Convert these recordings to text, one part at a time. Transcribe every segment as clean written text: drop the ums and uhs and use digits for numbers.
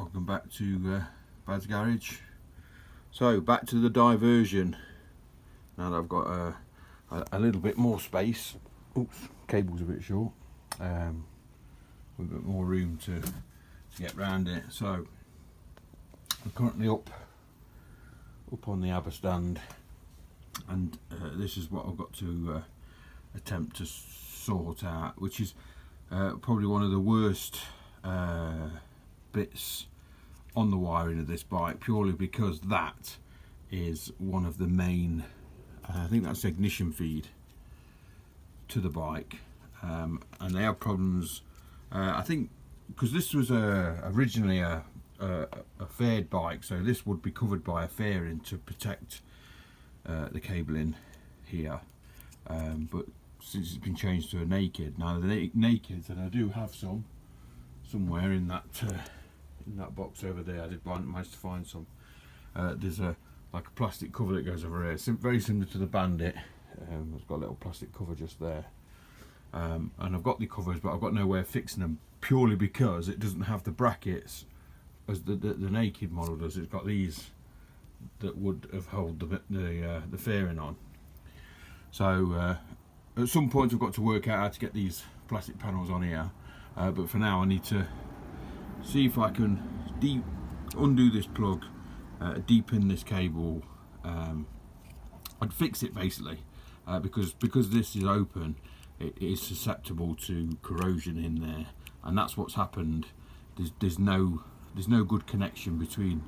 Welcome back to Bad's Garage. So back to the diversion. Now that I've got a little bit more space. Oops, cable's a bit short. With a bit more room to get round it. So I'm currently up on the ABBA stand, and this is what I've got to attempt to sort out, which is probably one of the worst bits on the wiring of this bike, purely because that is one of the main, I think that's the ignition feed to the bike, and they have problems. I think because this was originally a faired bike, so this would be covered by a fairing to protect the cabling here, but since it's been changed to a naked, now the nakeds, and I do have some somewhere in that box over there. I did manage to find some. There's like a plastic cover that goes over here, very similar to the Bandit. It's got a little plastic cover just there, and I've got the covers, but I've got no way of fixing them, purely because it doesn't have the brackets as the naked model does. It's got these that would have held the fairing on. So at some point I've got to work out how to get these plastic panels on here, but for now I need to see if I can undo this plug, deepen this cable, and fix it basically, because this is open, it is susceptible to corrosion in there, and that's what's happened. There's no good connection between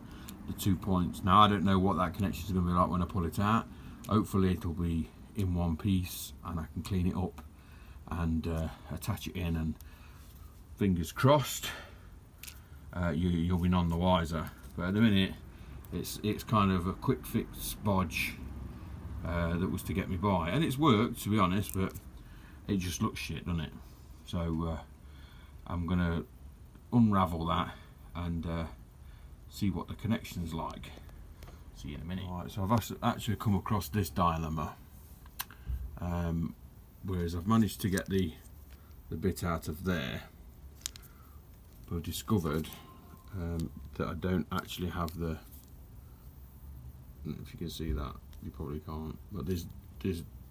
the 2 points. Now I don't know what that connection is going to be like when I pull it out. Hopefully it'll be in one piece and I can clean it up and attach it in, and fingers crossed you'll be none the wiser. But at the minute it's kind of a quick fix bodge that was to get me by, and it's worked, to be honest, but it just looks shit, doesn't it? So I'm gonna unravel that and see what the connection's like. See you in a minute. Right, so I've actually come across this dilemma, whereas I've managed to get the bit out of there, but I've discovered that I don't actually have the, if you can see that, you probably can't, but there's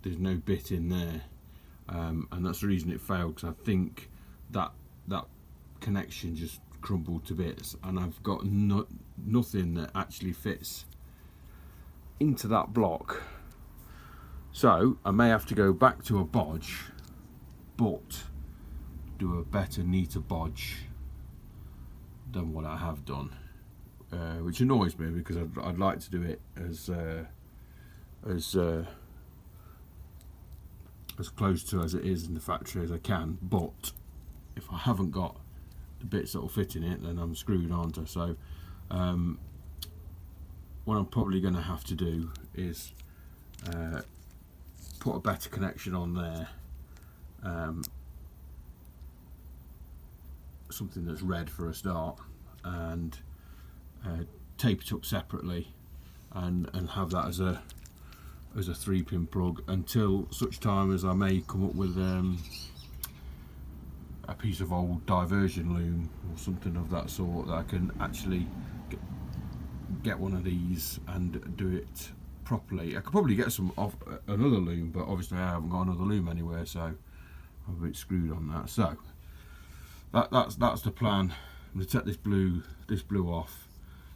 no bit in there, and that's the reason it failed, because I think that connection just crumbled to bits, and I've got nothing that actually fits into that block. So I may have to go back to a bodge, but do a better, neater bodge than what I have done, which annoys me, because I'd like to do it as close to as it is in the factory as I can. But if I haven't got the bits that will fit in it, then I'm screwed, aren't I? So what I'm probably going to have to do is put a better connection on there, something that's red for a start, and tape it up separately, and have that as a 3-pin plug, until such time as I may come up with a piece of old diversion loom or something of that sort, that I can actually get one of these and do it properly. I could probably get some off another loom, but obviously I haven't got another loom anywhere, so I'm a bit screwed on that. So that's the plan. I'm going to take this blue off.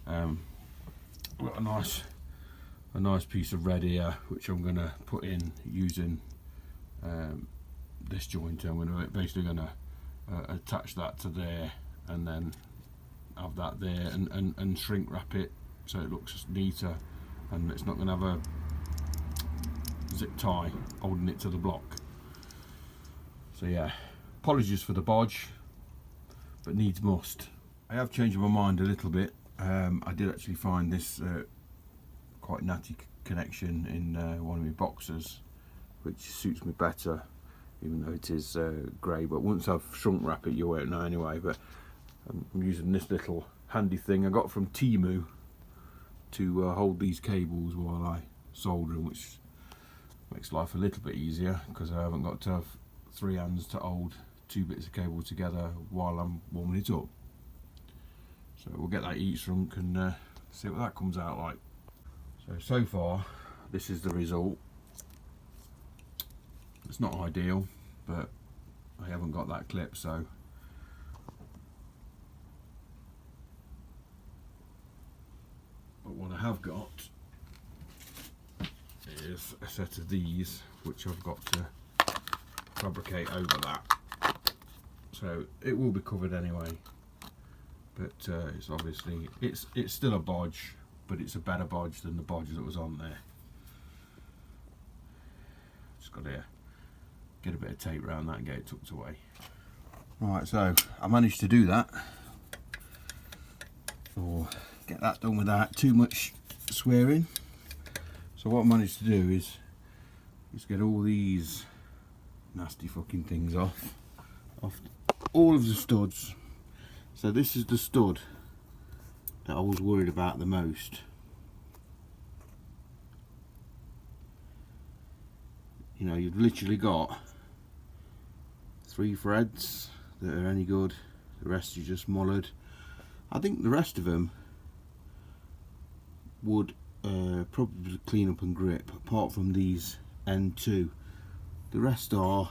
Got a nice piece of red here, which I'm going to put in using this joint. I'm basically going to attach that to there, and then have that there, and shrink wrap it so it looks neater, and it's not going to have a zip tie holding it to the block. So yeah, apologies for the bodge, but needs must. I have changed my mind a little bit. I did actually find this quite natty connection in one of my boxes, which suits me better, even though it is grey. But once I've shrunk wrap it, you won't know anyway. But I'm using this little handy thing I got from Temu to hold these cables while I solder them, which makes life a little bit easier, because I haven't got to have 3 hands to hold 2 bits of cable together while I'm warming it up. So we'll get that heat shrunk and see what that comes out like. So far this is the result. It's not ideal, but I haven't got that clip, so but what I have got is a set of these which I've got to fabricate over that, so it will be covered anyway, but it's obviously it's still a bodge, but it's a better bodge than the bodge that was on there. Just got to get a bit of tape around that and get it tucked away. Right, so I managed to do that, or get that done without too much swearing. So what I managed to do is get all these nasty fucking things off all of the studs. So this is the stud that I was worried about the most. You know, you've literally got 3 threads that are any good, the rest you just mullered. I think the rest of them would probably clean up and grip, apart from these N2. The rest are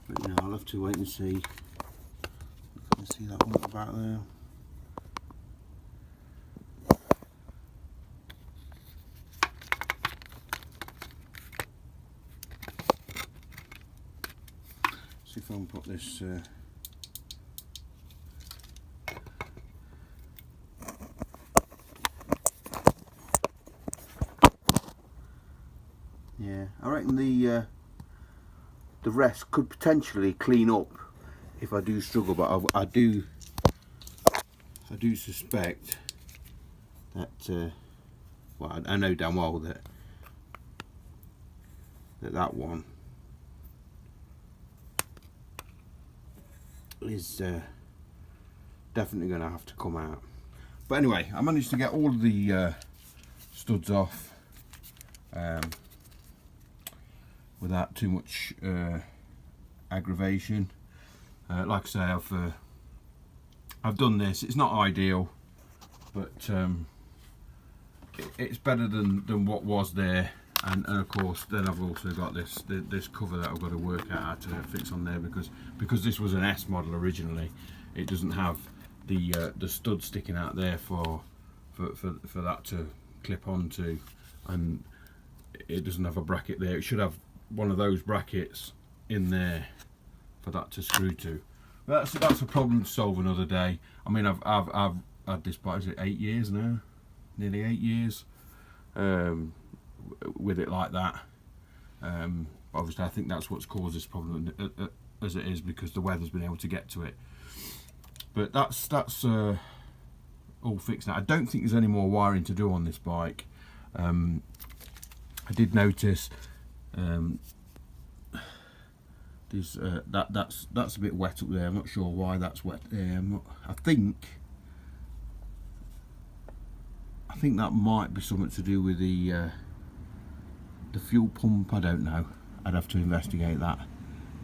but you know, I'll have to wait and see. Let's see that one about there. See if I can put this yeah, I reckon the rest could potentially clean up if I do struggle, but I do suspect that well, I know damn well that one is definitely going to have to come out. But anyway, I managed to get all of the studs off without too much aggravation. Like I say, I've done this. It's not ideal, but it's better than what was there. And of course, then I've also got this cover that I've got to work out how to fix on there, because this was an S model originally. It doesn't have the stud sticking out there for that to clip onto, and it doesn't have a bracket there. It should have one of those brackets in there for that to screw to. That's a problem to solve another day. I mean, I've had this bike, is it 8 years now? Nearly 8 years. With it like that. Obviously I think that's what's caused this problem as it is, because the weather's been able to get to it. But that's all fixed now. I don't think there's any more wiring to do on this bike. I did notice there's that's a bit wet up there. I'm not sure why that's wet there. I think that might be something to do with the fuel pump. I don't know, I'd have to investigate that,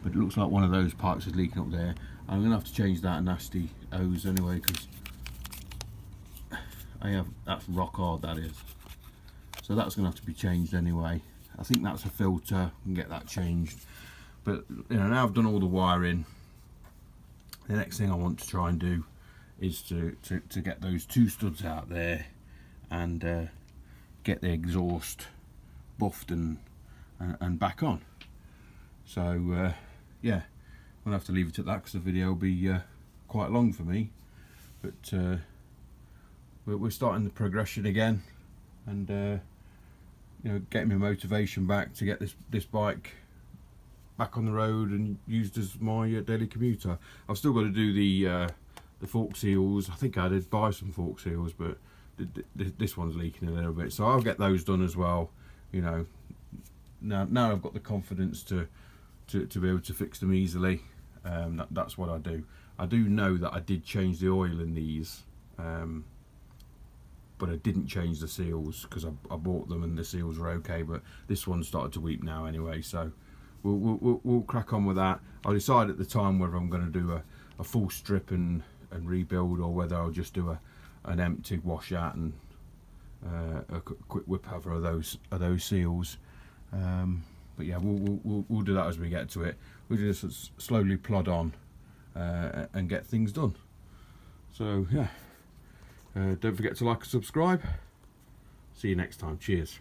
but it looks like one of those pipes is leaking up there. I'm gonna have to change that nasty hose anyway, because that's rock hard, that is. So that's gonna have to be changed anyway. I think that's a filter, and get that changed. But you know, now I've done all the wiring, the next thing I want to try and do is to get those 2 studs out there and get the exhaust buffed and back on. So yeah, I'll have to leave it at that, because the video will be quite long for me. But we're starting the progression again, and you know, getting my motivation back to get this bike back on the road and used as my daily commuter. I've still got to do the fork seals. I think I did buy some fork seals, but this one's leaking a little bit, so I'll get those done as well. You know, now I've got the confidence to be able to fix them easily. That's what I do. I do know that I did change the oil in these, but I didn't change the seals because I bought them and the seals were okay, but this one started to weep now anyway, so we'll crack on with that. I'll decide at the time whether I'm going to do a full strip and rebuild, or whether I'll just do an empty washout and a quick whip over of those seals. But yeah, we'll do that as we get to it. We'll just slowly plod on and get things done. So yeah, don't forget to like and subscribe. See you next time. Cheers.